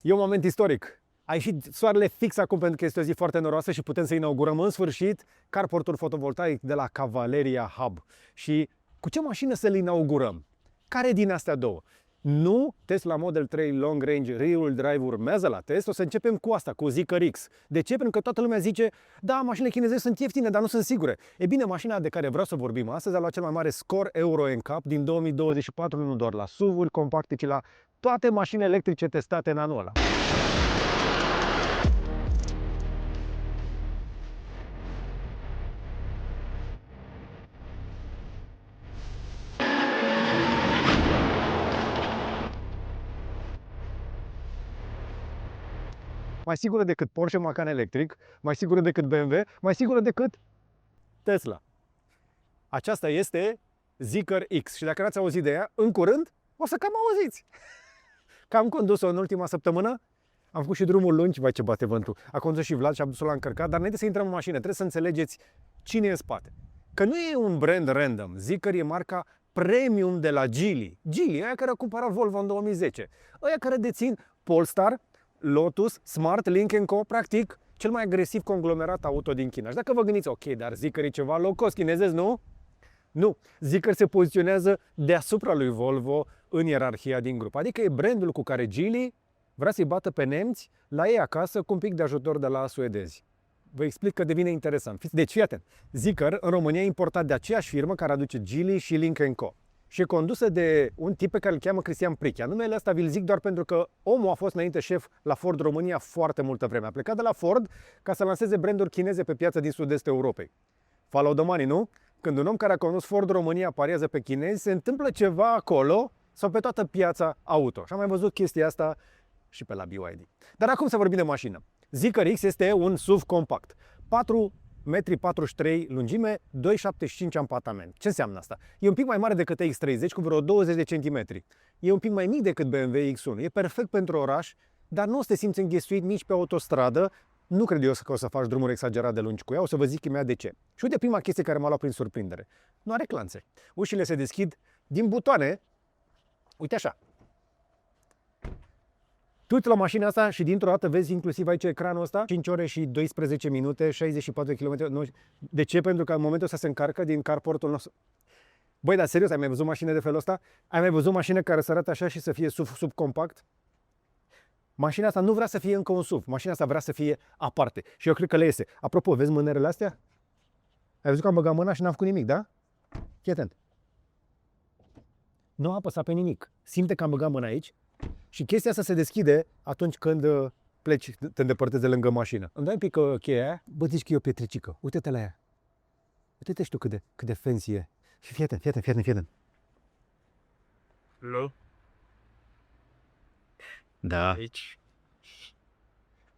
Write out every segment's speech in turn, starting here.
E un moment istoric. A ieșit soarele fix acum pentru că este o zi foarte noroasă și putem să inaugurăm în sfârșit carportul fotovoltaic de la Cavaleria Hub. Și cu ce mașină să-l inaugurăm? Care din astea două? Nu, Tesla Model 3 Long Range Rear-Wheel Drive urmează la test, o să începem cu asta, cu Zeekr X. De ce? Pentru că toată lumea zice, da, mașinile chineze sunt ieftine, dar nu sunt sigure. E bine, mașina de care vreau să vorbim astăzi a luat cel mai mare scor Euro NCAP din 2024, nu doar la SUV-uri compacte, ci la toate mașinile electrice testate în anul ăla. Mai sigură decât Porsche Macan electric, mai sigură decât BMW, mai sigură decât Tesla. Aceasta este Zeekr X și dacă n-ați auzit de ea, în curând o să cam auziți. Că am condus-o în ultima săptămână, am făcut și drumul lungi, vai ce bate vântul. A condus și Vlad și a dus-o la încărcat, dar înainte să intrăm în mașină, trebuie să înțelegeți cine e în spate. Că nu e un brand random, Zeekr e marca premium de la Geely. Geely, aia care a cumpărat Volvo în 2010. Aia care dețin Polestar, Lotus, Smart, Lynk & Co, practic cel mai agresiv conglomerat auto din China. Și dacă vă gândiți, ok, dar Zeekr e ceva low cost, chinezesc, nu? Nu, Zeekr se poziționează deasupra lui Volvo în ierarhia din grup. Adică e brandul cu care Geely vrea să-i bată pe nemți la ei acasă cu un pic de ajutor de la suedezi. Vă explic că devine interesant. Deci, fii atent. Zeekr în România e importat de aceeași firmă care aduce Geely și Lynk & Co. Și e condusă de un tip pe care îl cheamă Cristian Prichea. Numele ăsta vi-l zic doar pentru că omul a fost înainte șef la Ford România foarte multă vreme. A plecat de la Ford ca să lanseze branduri chineze pe piața din sud-estul Europei. Follow the money, nu? Când un om care a condus Ford România pariază pe chinezi, se întâmplă ceva acolo sau pe toată piața auto. Și am mai văzut chestia asta și pe la BYD. Dar acum să vorbim de mașină. Zeekr X este un SUV compact. 4,43 m lungime, 2,75 ampatament. Ce înseamnă asta? E un pic mai mare decât X30 cu vreo 20 de centimetri. E un pic mai mic decât BMW X1. E perfect pentru oraș, dar nu o să te simți înghesuit nici pe autostradă. Nu cred eu că o să faci drumuri exagerat de lungi cu ea, o să vă zic imediat de ce. Și uite prima chestie care m-a luat prin surprindere. Nu are clanțe. Ușile se deschid din butoane, uite așa. Tu uiți la mașina asta și dintr-o dată vezi inclusiv aici ecranul ăsta, 5 ore și 12 minute, 64 km. De ce? Pentru că în momentul ăsta se încarcă din carportul nostru. Băi, dar serios, ai mai văzut mașini de felul ăsta? Ai mai văzut mașini care să arate așa și să fie subcompact? Mașina asta nu vrea să fie încă un SUV, mașina asta vrea să fie aparte. Și eu cred că le iese. Apropo, vezi mânerele astea? Ai văzut că am băgat mâna și n-am făcut nimic, da? Fii atent. Nu am apăsat pe nimic. Simte că am băgat mâna aici și chestia asta se deschide atunci când pleci, te îndepărtezi de lângă mașină. Îmi dai un pic cheia aia? Bă, zici că e o pietricică. Uite-te la ea. Uite-te și tu cât de fancy e. Și fii atent. Hello? Da. Aici.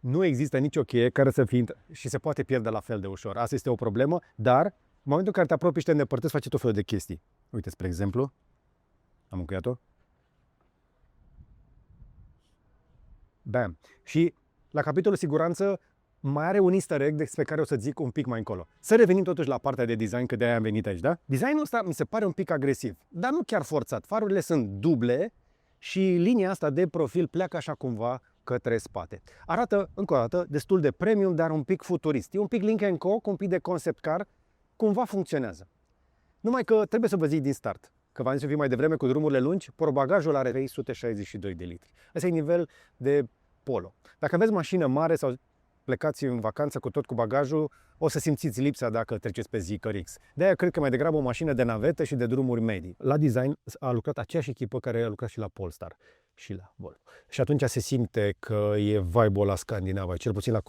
Nu există nicio cheie care să fie și se poate pierde la fel de ușor. Asta este o problemă, dar în momentul în care te apropii și te îndepărtezi, face tot felul de chestii. Uite, spre exemplu, am încheiat-o. Bam. Și la capitolul siguranță mai are un easter egg despre care o să zic un pic mai încolo. Să revenim totuși la partea de design, că de-aia am venit aici, da? Designul ăsta mi se pare un pic agresiv, dar nu chiar forțat. Farurile sunt duble și linia asta de profil pleacă așa cumva către spate. Arată, încă o dată, destul de premium, dar un pic futurist. E un pic Lynk & Co, cu un pic de concept car, cumva funcționează. Numai că trebuie să vă zic din start, că v-am zis să fii mai devreme cu drumurile lungi, portbagajul are 362 de litri. Asta e nivel de Polo. Dacă aveți mașină mare sau plecați în vacanță cu tot cu bagajul, o să simțiți lipsa dacă treceți pe Zeekr X. De-aia cred că mai degrabă o mașină de navetă și de drumuri medii. La design a lucrat aceeași echipă care a lucrat și la Polestar și la Volvo. Și atunci se simte că e vibe-ul la Scandinava, cel puțin la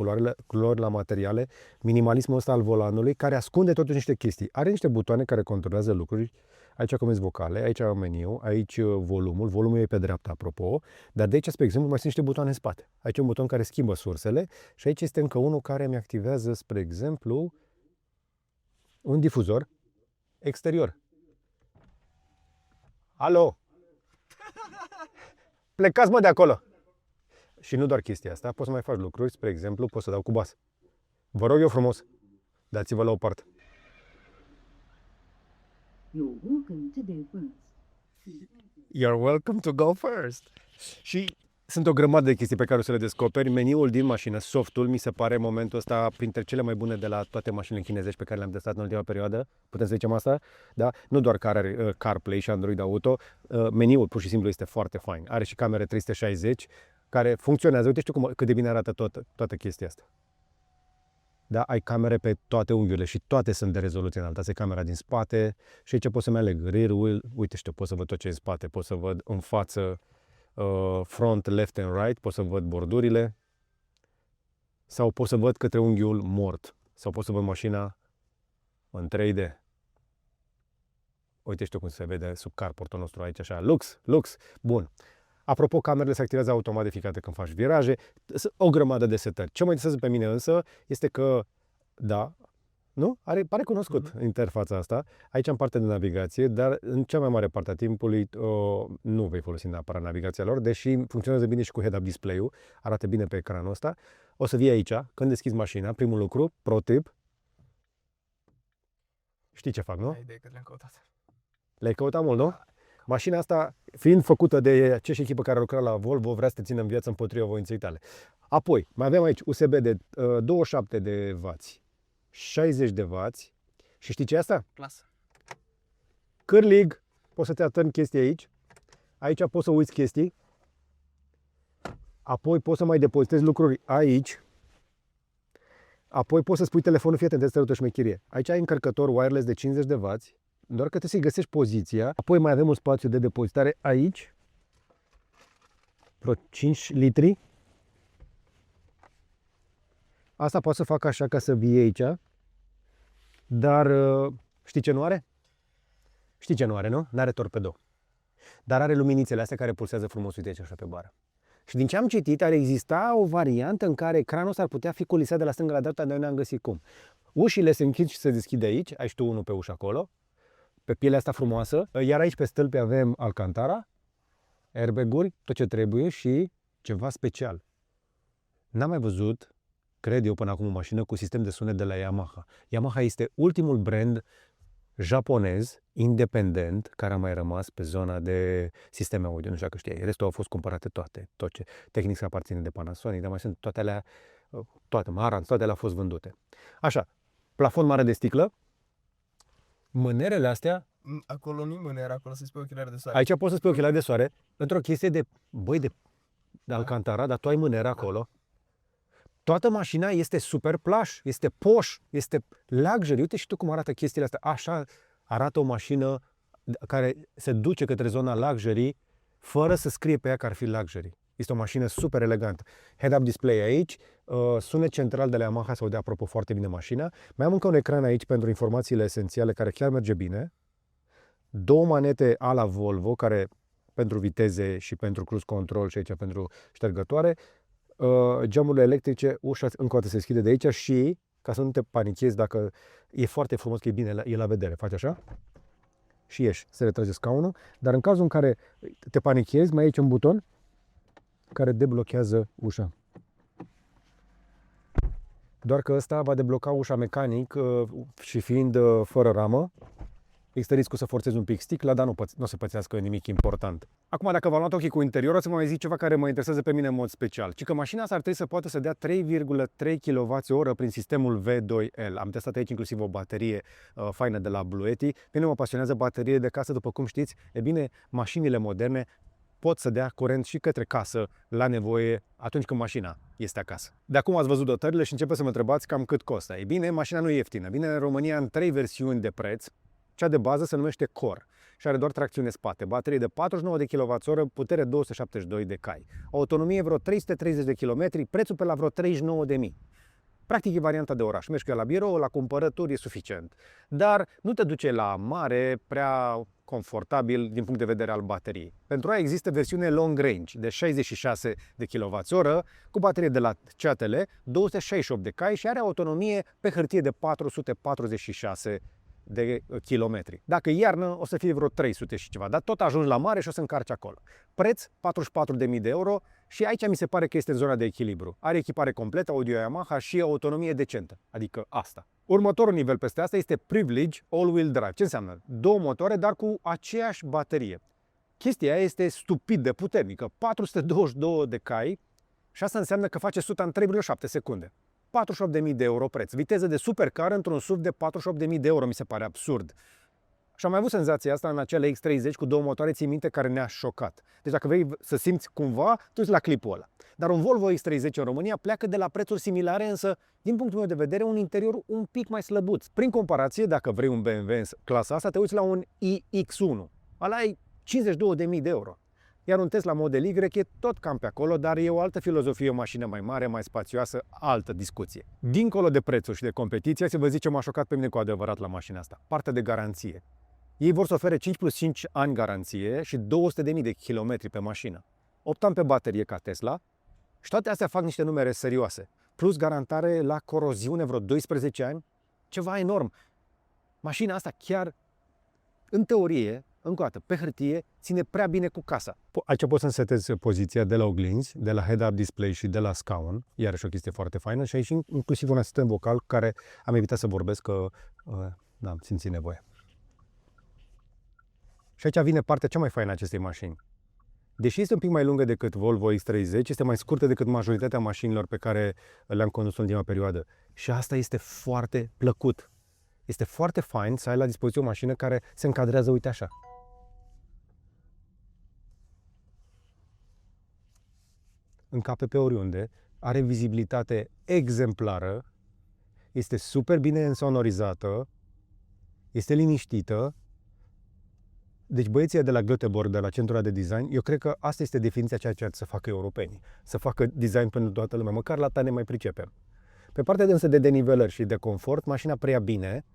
culori, la materiale, minimalismul ăsta al volanului, care ascunde totuși niște chestii. Are niște butoane care controlează lucruri. Aici comenzi vocale, aici meniu, aici volumul e pe dreapta, apropo, dar de aici, spre exemplu, mai sunt niște butoane în spate. Aici un buton care schimbă sursele și aici este încă unul care mi activează, spre exemplu, un difuzor exterior. Alo! Plecați, mă, de acolo! Și nu doar chestia asta, poți să mai faci lucruri, spre exemplu, poți să dau cu bas. Vă rog eu frumos, dați-vă la o parte. You're welcome to go first. You're welcome to go first. Și Sunt o grămadă de chestii pe care o să le descoperi. Meniul din mașină, softul, mi se pare în momentul ăsta printre cele mai bune de la toate mașinile chinezești pe care le-am testat în ultima perioadă. Putem să zicem asta? Da? Nu doar că are CarPlay și Android Auto. Meniul pur și simplu este foarte fain. Are și camere 360 care funcționează. Uite, știu cât de bine arată toată chestia asta. Da? Ai camere pe toate unghiurile și toate sunt de rezoluție înaltă. Asta e camera din spate și aici pot să-mi aleg rear wheel. Uite, pot să văd tot ce e în spate. Pot să văd în față front, left and right, pot să văd bordurile sau pot să văd către unghiul mort sau pot să văd mașina în 3D. Uite, știu cum se vede sub carportul nostru aici, așa, lux, bun. Apropo, camerele se activează automat de fiecare dată când faci viraje, o grămadă de setări. Ce mă interesează pe mine însă este că, da, nu? Pare cunoscut interfața asta. Aici am parte de navigație, dar în cea mai mare parte a timpului nu vei folosi neapărat navigația lor, deși funcționează bine și cu head-up display-ul, arată bine pe ecranul ăsta. O să vii aici, când deschizi mașina, primul lucru, pro tip. Știi ce fac, nu? Ai idee că le-am căutat. Le-ai căutat mult, nu? Mașina asta, fiind făcută de aceeași echipă care lucra la Volvo, vrea să te țină în viață împotriva voinței tale. Apoi, mai avem aici USB de 27 de W, 60 de W și știi ce e asta? Plasă. Cârlig, poți să te atârni chestii aici. Aici poți să uiți chestii. Apoi poți să mai depozitezi lucruri aici. Apoi poți să spui telefonul, fii atent, este o șmecherie. Aici ai încărcător wireless de 50 de W, doar că trebuie să-i găsești poziția. Apoi mai avem un spațiu de depozitare aici. Vreo 5 litri. Asta poate să fac așa ca să vii aici. Dar știi ce nu are? Știi ce nu are, nu? N-are torpedo. Dar are luminițele astea care pulsează frumos, uite aici așa pe bară. Și din ce am citit, ar exista o variantă în care ecranul ar putea fi culisat de la stânga la dreapta, dar noi n-am găsit cum. Ușile se închid și se deschide aici, ai și tu unul pe ușă acolo, pe pielea asta frumoasă, iar aici pe stâlpi avem Alcantara, airbag-uri, tot ce trebuie și ceva special. N-am mai văzut, cred eu, până acum o mașină cu sistem de sunet de la Yamaha. Yamaha este ultimul brand japonez, independent, care a mai rămas pe zona de sisteme audio, nu știu dacă știai. Restul au fost cumpărate toate. Tot ce Technics aparține de Panasonic, dar mai sunt toate alea, Marantz, toate alea au fost vândute. Așa, plafon mare de sticlă, mânerele astea. Acolo nu-i mânere, acolo să spui ochelari de soare. Aici poți să spui ochelari de soare, într-o chestie de Alcantara, dar tu ai mânere acolo. Toată mașina este super plush, este posh, este luxury. Uite și tu cum arată chestiile astea. Așa arată o mașină care se duce către zona luxury fără să scrie pe ea că ar fi luxury. Este o mașină super elegantă. Head-up display aici, sunet central de la Yamaha, se aude apropo foarte bine mașina. Mai am încă un ecran aici pentru informațiile esențiale care chiar merge bine. Două manete a la Volvo care pentru viteze și pentru cruise control și aici pentru ștergătoare. Geamurile electrice, ușa încă o dată se deschide de aici și, ca să nu te panichezi dacă e foarte frumos, că e bine, e la vedere, faci așa și ieși, se retrage scaunul, dar în cazul în care te panichezi, mai ai aici un buton care deblochează ușa. Doar că ăsta va debloca ușa mecanic și fiind fără ramă, există riscul să forțezi un pic sticla, dar nu o să pățească nimic important. Acum, dacă v-am luat ochii cu interior, o să vă mai zic ceva care mă interesează pe mine în mod special. Ci că mașina asta ar trebui să poată să dea 3,3 kWh prin sistemul V2L. Am testat aici inclusiv o baterie faină de la Blue Yeti. Pe mine mă pasionează baterie de casă, după cum știți. E bine, mașinile moderne pot să dea curent și către casă la nevoie atunci când mașina este acasă. De acum ați văzut dotările și începeți să mă întrebați cam cât costă. Ei bine, mașina nu e ieftină. Vine în România în 3 versiuni de preț. Cea de bază se numește Core și are doar tracțiune spate, baterie de 49 de kWh, putere 272 de cai. Autonomie vreo 330 de km, prețul pe la vreo 39.000. Practic e varianta de oraș. Mergi cu ea la birou, la cumpărături, e suficient. Dar nu te duce la mare prea confortabil din punct de vedere al bateriei. Pentru aia există versiune long range de 66 de kWh cu baterie de la CATL, 268 de cai și are autonomie pe hârtie de 446 de kilometri. Dacă e iarnă, o să fie vreo 300 și ceva, dar tot ajungi la mare și o să încarci acolo. Preț 44.000 de euro și aici mi se pare că este în zona de echilibru. Are echipare completă, audio Yamaha și autonomie decentă, adică asta. Următorul nivel peste asta este Privilege All-Wheel Drive. Ce înseamnă? Două motoare, dar cu aceeași baterie. chestia aia este stupid de puternică. 422 de cai și asta înseamnă că face 100 în 3,7 secunde. 48.000 de euro preț. Viteză de supercar într-un SUV de 48.000 de euro. Mi se pare absurd. Și am mai avut senzația asta în acele X30 cu două motoare, ții minte, care ne-a șocat. Deci dacă vrei să simți cumva, tu la clipul ăla. Dar un Volvo X30 în România pleacă de la prețuri similare, însă, din punctul meu de vedere, un interior un pic mai slăbuț. Prin comparație, dacă vrei un BMW în clasa asta, te uiți la un iX1. Ăla e 52.000 de euro. Iar un Tesla Model Y e tot cam pe acolo, dar e o altă filozofie, o mașină mai mare, mai spațioasă, altă discuție. Dincolo de prețuri și de competiție, să vă zic ce m-a șocat pe mine cu adevărat la mașina asta. Partea de garanție. Ei vor să ofere 5 plus 5 ani garanție și 200.000 de kilometri pe mașină. 8 ani pe baterie ca Tesla și toate astea fac niște numere serioase. Plus garantare la coroziune vreo 12 ani. Ceva enorm. Mașina asta chiar, în teorie, încă o dată, pe hârtie, ține prea bine cu casa. Aici poți să-mi setezi poziția de la oglinzi, de la head-up display și de la scaun. Iarăși o chestie foarte faină și aici inclusiv un asistent vocal cu care am evitat să vorbesc că n-am simțit nevoie. Și aici vine partea cea mai faină a acestei mașini. Deși este un pic mai lungă decât Volvo X30, este mai scurtă decât majoritatea mașinilor pe care le-am condus în ultima perioadă. Și asta este foarte plăcut. Este foarte fain să ai la dispoziție o mașină care se încadrează, uite așa. Încape pe oriunde, are vizibilitate exemplară, este super bine însonorizată, este liniștită. Deci băieții de la Göteborg, de la centrul de design, eu cred că asta este definiția ceea ce ar să facă europenii. Să facă design pentru toată lumea, măcar la ta ne mai pricepem. Pe partea însă de denivelări și de confort, mașina preia bine,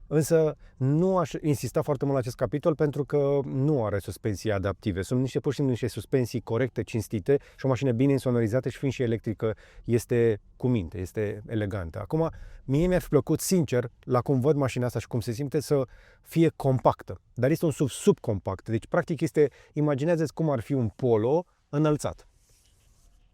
însă nu aș insista foarte mult la acest capitol pentru că nu are suspensii adaptive. Sunt niște pur și simplu niște suspensii corecte, cinstite și o mașină bine insonorizată și fiind și electrică este cu minte, este elegantă. Acum, mie mi-ar fi plăcut, sincer, la cum văd mașina asta și cum se simte, să fie compactă. Dar este un SUV subcompact. Deci, practic, imaginează-ți cum ar fi un Polo înălțat.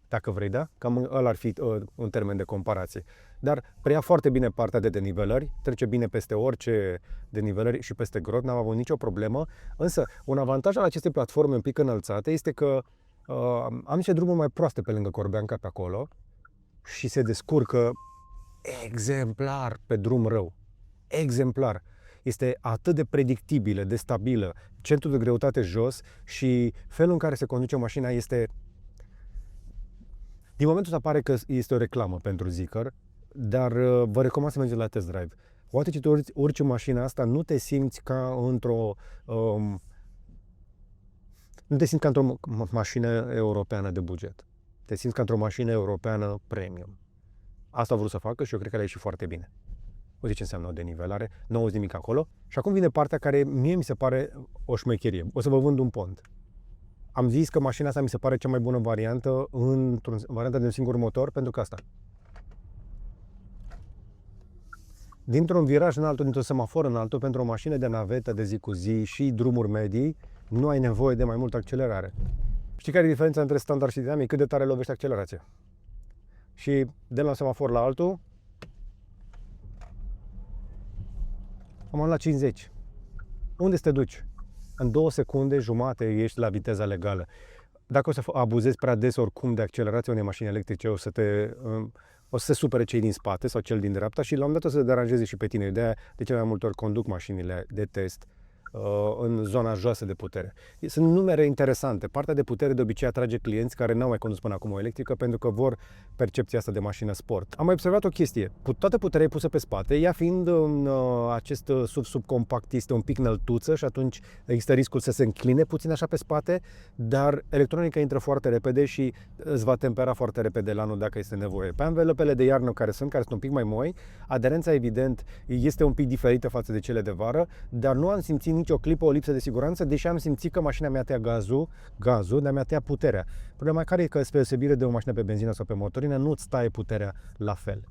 Dacă vrei, da? Cam ăla ar fi un termen de comparație. Dar preia foarte bine partea de denivelări, trece bine peste orice denivelări și peste grot, n-am avut nicio problemă. Însă, un avantaj al acestei platforme un pic înălțate este că am niște drumuri mai proaste pe lângă Corbeanca pe acolo și se descurcă exemplar pe drum rău. Exemplar. Este atât de predictibilă, de stabilă, centrul de greutate jos și felul în care se conduce mașina este... Din momentul ăsta pare că este o reclamă pentru Zeekr, dar vă recomand să mergeți la test drive. Odată ce tu urci în mașina asta, nu te simți ca într-o mașină europeană de buget. Te simți ca într-o mașină europeană premium. Asta a vrut să facă și eu cred că le-a ieșit foarte bine. Uite ce înseamnă o denivelare, nu auzi nimic acolo. Și acum vine partea care mie mi se pare o șmecherie. O să vă vând un pont. Am zis că mașina asta mi se pare cea mai bună variantă varianta de un singur motor, pentru că asta. Dintr-un viraj în altul, dintr-un semafor în altul, pentru o mașină de navetă de zi cu zi și drumuri medii, nu ai nevoie de mai multă accelerare. Știi care e diferența între standard și dinamic? Cât de tare lovește accelerația. Și de la un semafor la altul, am la 50. Unde te duci? În 2 secunde jumate ești la viteza legală. Dacă o să abuzezi prea des oricum de accelerația unei mașini electrice, o să se supere cei din spate sau cel din dreapta și la un moment dat o să te deranjeze și pe tine. De cele mai multe ori conduc mașinile de test în zona joasă de putere. Sunt numere interesante. Partea de putere de obicei atrage clienți care n-au mai condus până acum o electrică pentru că vor percepția asta de mașină sport. Am mai observat o chestie. Toată puterea e pusă pe spate, ea fiind acest SUV subcompact este un pic înăltuță și atunci există riscul să se încline puțin așa pe spate, dar electronica intră foarte repede și îți va tempera foarte repede lanul dacă este nevoie. Pe anvelopele de iarnă care sunt un pic mai moi, aderența evident este un pic diferită față de cele de vară, dar nu am simțit nicio clipă o lipsă de siguranță, deși am simțit că mașina mea tăia gazul, dar mi-a tăiat puterea. Problema care e că, spre deosebire de o mașină pe benzină sau pe motorină, nu-ți taie puterea la fel.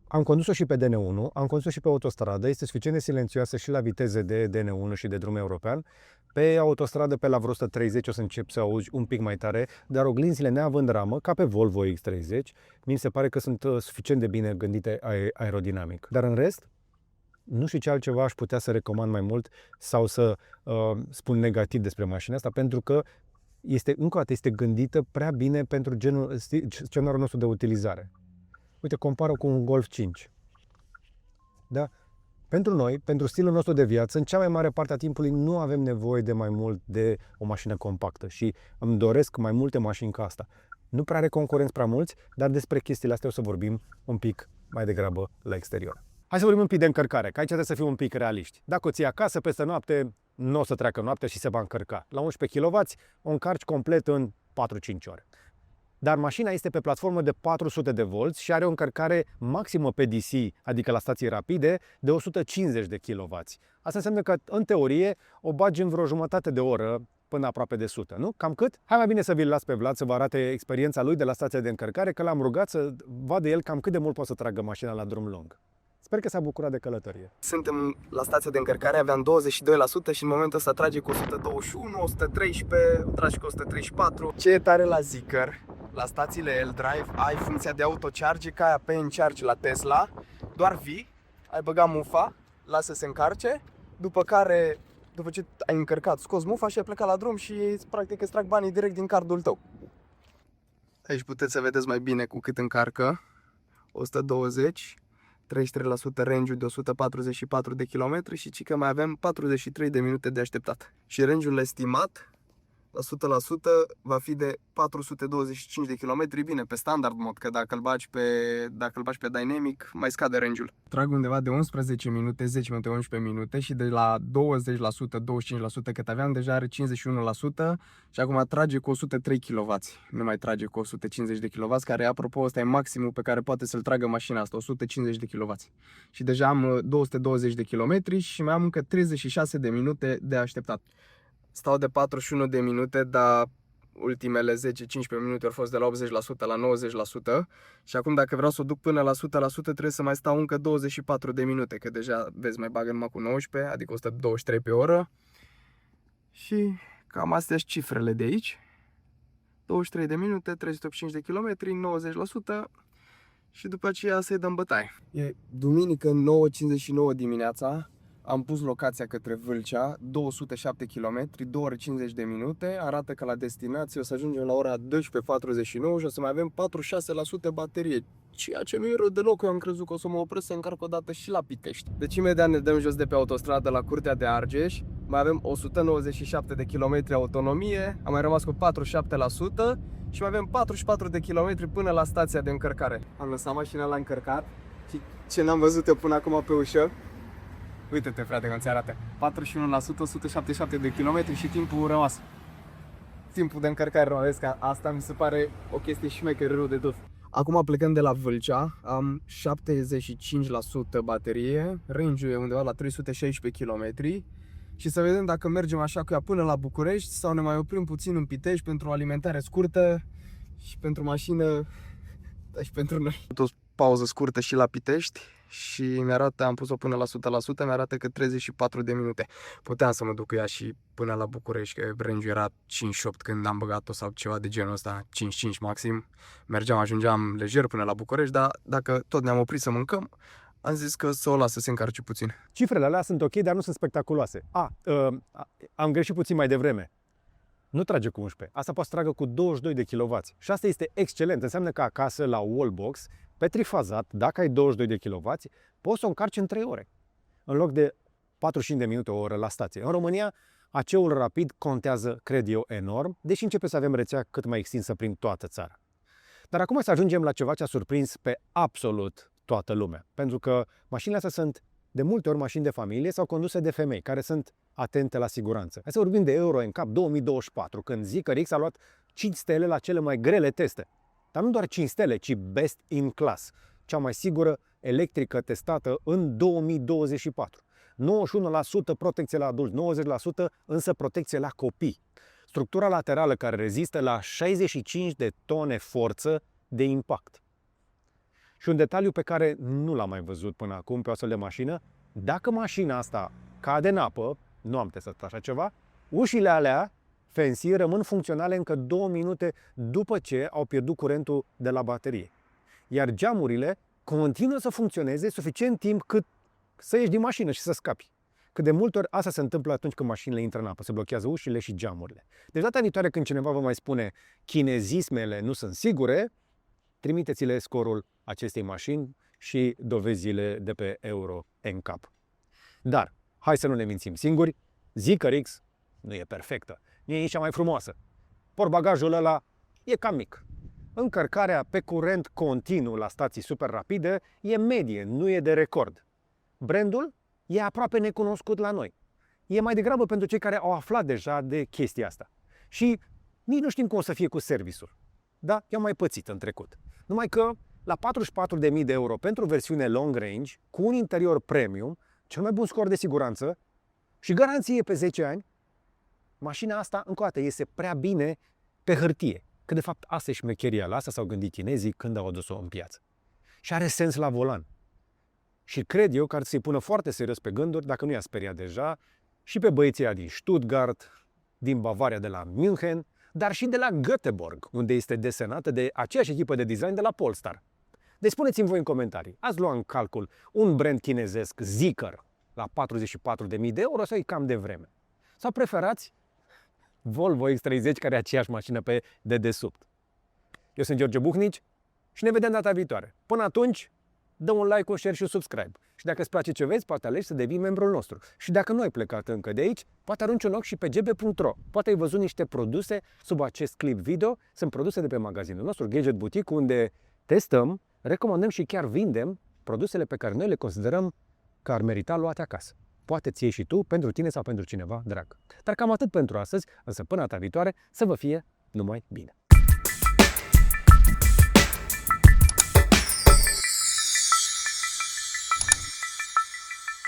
Am condus-o și pe DN1, am condus-o și pe autostradă, este suficient de silențioasă și la viteze de DN1 și de drum european. Pe autostradă, pe la vreo 130, o să încep să auzi un pic mai tare, dar oglinzile neavând ramă, ca pe Volvo X30, mi se pare că sunt suficient de bine gândite aerodinamic. Dar în rest, nu știu ce altceva aș putea să recomand mai mult sau să spun negativ despre mașina asta, pentru că încă o dată, este gândită prea bine pentru scenariul nostru de utilizare. Uite, compar-o cu un Golf 5. Da? Pentru noi, pentru stilul nostru de viață, în cea mai mare parte a timpului nu avem nevoie de mai mult de o mașină compactă și îmi doresc mai multe mașini ca asta. Nu prea are concurenți prea mulți, dar despre chestiile astea o să vorbim un pic mai degrabă la exterior. Hai să vorbim un pic de încărcare, că aici trebuie să fim un pic realiști. Dacă o ții acasă peste noapte, nu o să treacă noaptea și se va încărca. La 11 kW o încarci complet în 4-5 ore. Dar mașina este pe platformă de 400 de volți și are o încărcare maximă pe DC, adică la stații rapide, de 150 de kW. Asta înseamnă că, în teorie, o bagi în vreo jumătate de oră până aproape de 100, nu? Cam cât? Hai mai bine să vi-l las pe Vlad să vă arate experiența lui de la stația de încărcare, că l-am rugat să vadă el cam cât de mult poate să tragă mașina la drum lung. Sper că s-a bucurat de călătorie. Suntem la stația de încărcare, aveam 22% și în momentul ăsta trage cu 121, 113, trage cu 134. Ce e tare la Zeekr, la stațiile L-Drive, ai funcția de autocharge ca aia pe Encharge la Tesla. Doar vii, ai băgat mufa, lasă să se încarce, după care, după ce ai încărcat, scoți mufa și ai plecat la drum și practic îți trag banii direct din cardul tău. Aici puteți să vedeți mai bine cu cât încarcă. 120, 33% range-ul de 144 de km și ci că mai avem 43 de minute de așteptat. Și range-ul estimat la 100% va fi de 425 de km, bine, pe standard mod, că dacă îl bagi pe dynamic, mai scade range-ul. Trag undeva de 11 minute, 10 minute, 11 minute și de la 20%, 25% cât aveam, deja are 51% și acum trage cu 103 kW, nu mai trage cu 150 de kW, care, apropo, ăsta e maximul pe care poate să-l tragă mașina asta, 150 de kW. Și deja am 220 de km și mai am încă 36 de minute de așteptat. Stau de 41 de minute, dar ultimele 10-15 minute au fost de la 80% la 90% și acum dacă vreau să o duc până la 100% trebuie să mai stau încă 24 de minute, că deja, vezi, mai bagă numai cu 19, adică 123 pe oră și cam astea sunt cifrele de aici. 23 de minute, 385 de km, 90% și după aceea să-i dăm bătaie. E duminică 9:59 dimineața. Am pus locația către Vâlcea, 207 km, 2 ore 50 de minute, arată că la destinație o să ajungem la ora 12:49 și o să mai avem 46% baterie, ceea ce nu e rău deloc, eu am crezut că o să mă opresc să încarc o dată și la Pitești. Deci imediat ne dăm jos de pe autostradă la Curtea de Argeș, mai avem 197 de km autonomie, am mai rămas cu 47% și mai avem 44 de km până la stația de încărcare. Am lăsat mașina la încărcat și ce n-am văzut eu până acum pe ușă. Uite-te, frate, cum ți arată. 41%, 177 de km și timpul rămas. Timpul de încărcare rămas, că asta mi se pare o chestie șmecheră rău de tot. Acum plecăm de la Vâlcea, am 75% baterie, range-ul e undeva la 316 km și să vedem dacă mergem așa cu ea până la București sau ne mai oprim puțin în Pitești pentru o alimentare scurtă și pentru mașină, dar și pentru noi. O pauză scurtă și la Pitești și mi-arată, am pus-o până la 100%, mi-arată că 34 de minute. Puteam să mă duc cu ea și până la București, că range-ul era 5-8 când am băgat-o sau ceva de genul ăsta, 5-5 maxim. Ajungeam lejer până la București, dar dacă tot ne-am oprit să mâncăm, am zis că să o las să se încarce puțin. Cifrele alea sunt ok, dar nu sunt spectaculoase. Am greșit puțin mai devreme. Nu trage cu 11. Asta poate să tragă cu 22 de kW. Și asta este excelent. Înseamnă că acasă, la wallbox, pe trifazat, dacă ai 22 de kW, poți să o încarci în 3 ore. În loc de 45 de minute, o oră la stație. În România, AC-ul rapid contează, cred eu, enorm, deși începe să avem rețea cât mai extinsă prin toată țara. Dar acum să ajungem la ceva ce a surprins pe absolut toată lumea. Pentru că mașinile astea sunt de multe ori mașini de familie sau conduse de femei care sunt atente la siguranță. Hai să vorbim de Euro NCAP 2024, când Zeekr X a luat 5 stele la cele mai grele teste. Dar nu doar 5 stele, ci best in class, cea mai sigură electrică testată în 2024. 91% protecție la adulți, 90% însă protecție la copii. Structura laterală care rezistă la 65 de tone forță de impact. Și un detaliu pe care nu l-am mai văzut până acum pe o astfel de mașină, dacă mașina asta cade în apă, nu am testat așa ceva, ușile alea fancy rămân funcționale încă 2 minute după ce au pierdut curentul de la baterie. Iar geamurile continuă să funcționeze suficient timp cât să ieși din mașină și să scapi. Cât de multe ori asta se întâmplă atunci când mașinile intră în apă, se blochează ușile și geamurile. Deci data viitoare când cineva vă mai spune chinezismele nu sunt sigure, trimiteți-le scorul acestei mașini și dovezile de pe Euro NCAP. Dar, hai să nu ne mințim singuri, Zeekr X nu e perfectă, nu e nici cea mai frumoasă. Portbagajul ăla e cam mic. Încărcarea pe curent continuu la stații super rapide e medie, nu e de record. Brandul e aproape necunoscut la noi. E mai degrabă pentru cei care au aflat deja de chestia asta. Și nici nu știm cum o să fie cu serviciul. Da, i-am mai pățit în trecut. Numai că la 44.000 de euro pentru versiune long range, cu un interior premium, cel mai bun scor de siguranță și garanție pe 10 ani, mașina asta, încă o dată, iese prea bine pe hârtie. Că de fapt asta e șmecheria, la asta s-au gândit chinezii când au adus-o în piață. Și are sens la volan. Și cred eu că ar să-i pună foarte serios pe gânduri, dacă nu i-a speriat deja, și pe băieții din Stuttgart, din Bavaria de la München, dar și de la Göteborg, unde este desenată de aceeași echipă de design de la Polestar. Deci spuneți-mi voi în comentarii, ați luat în calcul un brand chinezesc Zeekr la 44.000 de euro sau e cam devreme? Sau preferați Volvo X30 care e aceeași mașină pe dedesubt? Eu sunt George Buhnici și ne vedem data viitoare. Până atunci, dă un like, un share și un subscribe. Și dacă îți place ce vezi, poate alegi să devii membrul nostru. Și dacă nu ai plecat încă de aici, poate arunci un ochi și pe gb.ro. Poate ai văzut niște produse sub acest clip video. Sunt produse de pe magazinul nostru Gadget Boutique, unde testăm, recomandăm și chiar vindem produsele pe care noi le considerăm că ar merita luate acasă. Poate ți iei și tu, pentru tine sau pentru cineva drag. Dar cam atât pentru astăzi, însă până data viitoare, să vă fie numai bine.